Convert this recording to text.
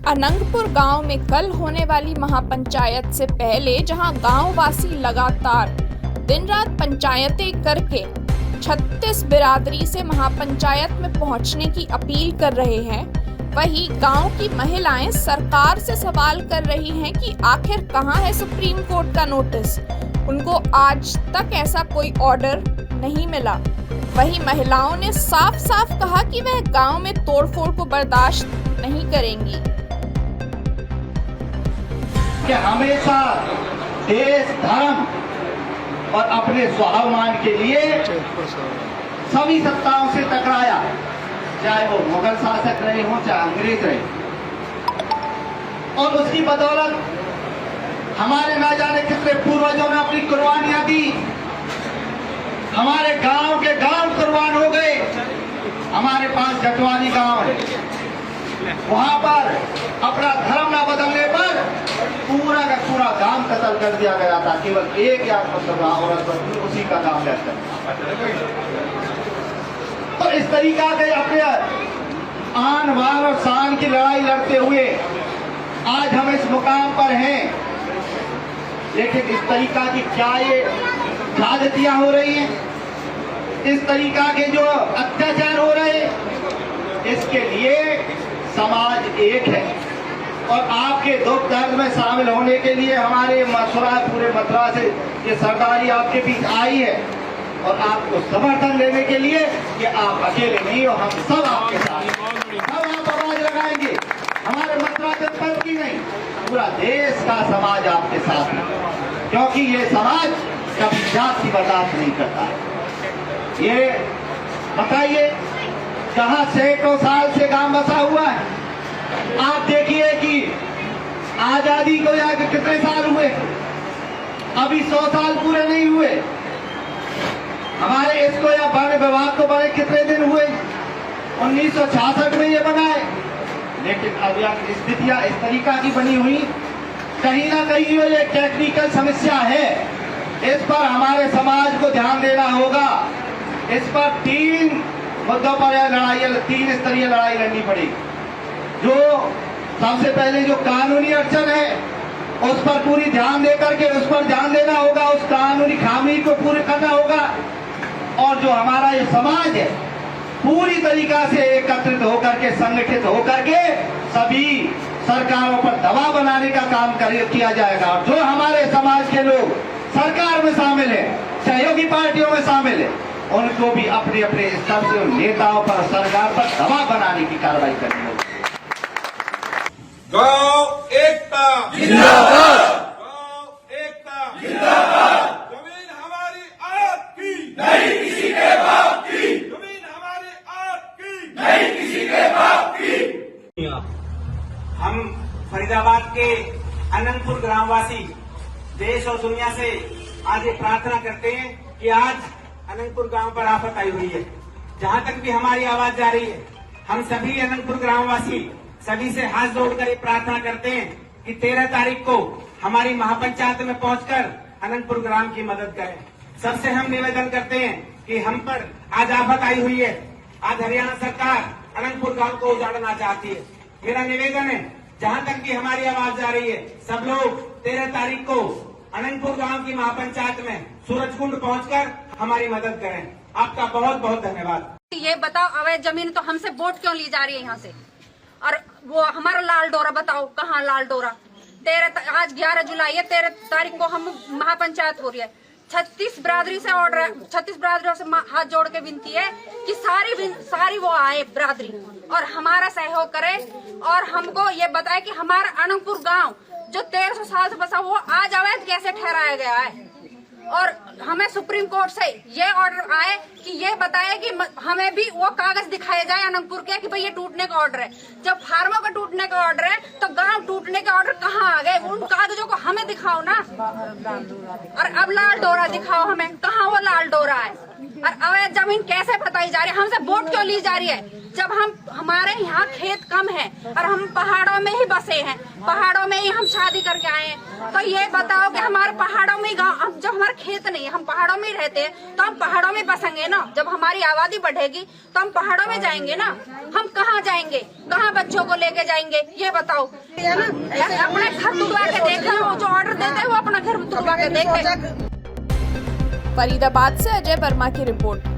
अनंगपुर गांव में कल होने वाली महापंचायत से पहले जहां गांववासी लगातार दिन रात पंचायतें करके 36 बिरादरी से महापंचायत में पहुंचने की अपील कर रहे हैं, वहीं गांव की महिलाएं सरकार से सवाल कर रही हैं कि आखिर कहां है सुप्रीम कोर्ट का नोटिस। उनको आज तक ऐसा कोई ऑर्डर नहीं मिला। वहीं महिलाओं ने साफ साफ कहा कि वह गांव में तोड़फोड़ को बर्दाश्त नहीं करेंगी। कि हमेशा देश, धर्म और अपने स्वाभिमान के लिए सभी सत्ताओं से टकराया, चाहे वो मुगल शासक रहे हों चाहे अंग्रेज रहे, और उसकी बदौलत हमारे ना जाने कितने पूर्वजों ने अपनी कुर्बानियां दी। हमारे गांव के गांव कुर्बान हो गए। हमारे पास जटवानी गांव है, वहां पर अपना धर्म न बदलने पर पूरा का पूरा गांव कत्ल कर दिया गया था। केवल एक या औरत बची, उसी का नाम लेकर। तो इस तरीका के अपने आन बान और शान की लड़ाई लड़ते हुए आज हम इस मुकाम पर हैं। लेकिन इस तरीका की क्या ये ज्यादतियां हो रही हैं, इस तरीका के जो अत्याचार हो रहे हैं, इसके लिए समाज एक है। और आपके दुख दर्द में शामिल होने के लिए हमारे मथुरा, पूरे मथुरा से ये सरदारी आपके बीच आई है, और आपको समर्थन देने के लिए कि आप अकेले नहीं हो, हम सब आपके साथ हैं। सब आप आवाज लगाएंगे, हमारे मथुरा जनपद की नहीं, पूरा देश का समाज आपके साथ है, क्योंकि ये समाज कभी जाति बर्दाश्त नहीं करता है। ये बताइए, जहां सैकड़ों साल से गांव बसा हुआ है, आप देखिए कि आजादी को जाकर कितने साल हुए, अभी 100 साल पूरे नहीं हुए। हमारे इसको या वन विभाग को बने कितने दिन हुए, 1966 में ये बना है। लेकिन अब यह स्थितियां इस तरीका की बनी हुई, कहीं ना कहीं ये टेक्निकल समस्या है। इस पर हमारे समाज को ध्यान देना होगा। इस पर 3 मुद्दों पर लड़ाई, 3 स्तरीय लड़ाई लड़नी पड़ेगी। जो सबसे पहले जो कानूनी अड़चन है, उस पर पूरी ध्यान देकर के उस पर ध्यान देना होगा, उस कानूनी खामी को पूरी करना होगा। और जो हमारा ये समाज है, पूरी तरीका से एकत्रित होकर के, संगठित होकर के सभी सरकारों पर दबाव बनाने का काम किया जाएगा। और जो हमारे समाज के लोग सरकार में शामिल है, सहयोगी पार्टियों में शामिल है, उनको भी अपने अपने स्तर से नेताओं पर, सरकार पर दबाव बनाने की कार्रवाई करनी होगी। गांव एकता जिंदाबाद, गांव एकता जिंदाबाद। जमीन हमारी आपकी नहीं किसी के बाप की, जमीन हमारी आपकी नहीं किसी के बाप की। हम फरीदाबाद के अनंगपुर ग्रामवासी देश और दुनिया से आज ये प्रार्थना करते हैं कि आज अनंगपुर गांव पर आफत आई हुई है। जहां तक भी हमारी आवाज जा रही है, हम सभी अनंगपुर ग्रामवासी सभी से हाथ जोड़कर ये प्रार्थना करते हैं कि 13 तारीख को हमारी महापंचायत में पहुंचकर अनंगपुर ग्राम की मदद करें। सबसे हम निवेदन करते हैं कि हम पर आज आफत आई हुई है। आज हरियाणा सरकार अनंगपुर गांव को उजाड़ना चाहती है। मेरा निवेदन है, जहां तक भी हमारी आवाज जा रही है, सब लोग 13 तारीख को अनंगपुर गांव की महापंचायत में सूरजकुंड पहुंचकर हमारी मदद करें। आपका बहुत बहुत धन्यवाद। ये बताओ, अवैध जमीन तो हमसे वोट क्यों ली जा रही है यहाँ से? और वो हमारा लाल डोरा बताओ, कहाँ लाल डोरा? आज 11 जुलाई है, 13 तारीख को हम महापंचायत हो रही है। 36 बिरादरी से ऑर्डर है, 36 बिरादरियों से हाथ जोड़ के विनती है कि सारी वो आए बिरादरी और हमारा सहयोग करे, और हमको ये बताए कि हमारा अनंगपुर गांव जो 1300 साल से बसा, वो आज अवैध कैसे ठहराया गया है। और हमें सुप्रीम कोर्ट से ये ऑर्डर आए कि ये बताए कि हमें भी वो कागज दिखाए जाए अनंगपुर के कि भाई ये टूटने का ऑर्डर है। जब फार्मों का टूटने का ऑर्डर है, तो गांव टूटने के ऑर्डर कहाँ आ गए? उन कागजों को हमें दिखाओ ना। और अब लाल डोरा दिखाओ हमें, कहाँ वो लाल डोरा है? और अवैध जमीन कैसे बताई जा रही है? हमसे वोट क्यों ली जा रही है? जब हमारे यहाँ खेत कम है और हम पहाड़ों में ही बसे हैं, पहाड़ों में ही हम शादी करके आए हैं, तो ये बताओ कि हमारे पहाड़ों में गाँव, जब हमारे खेत नहीं है, हम पहाड़ों में ही रहते हैं, तो हम पहाड़ों में बसेंगे ना। जब हमारी आबादी बढ़ेगी तो हम पहाड़ों में जाएंगे ना। हम कहाँ जाएंगे, कहाँ बच्चों को लेके जाएंगे, ये बताओ। अपने घर तुड़वा के देखे, वो जो ऑर्डर देते हैं वो अपना घर तुड़वा के देखे। फरीदाबाद से अजय वर्मा की रिपोर्ट।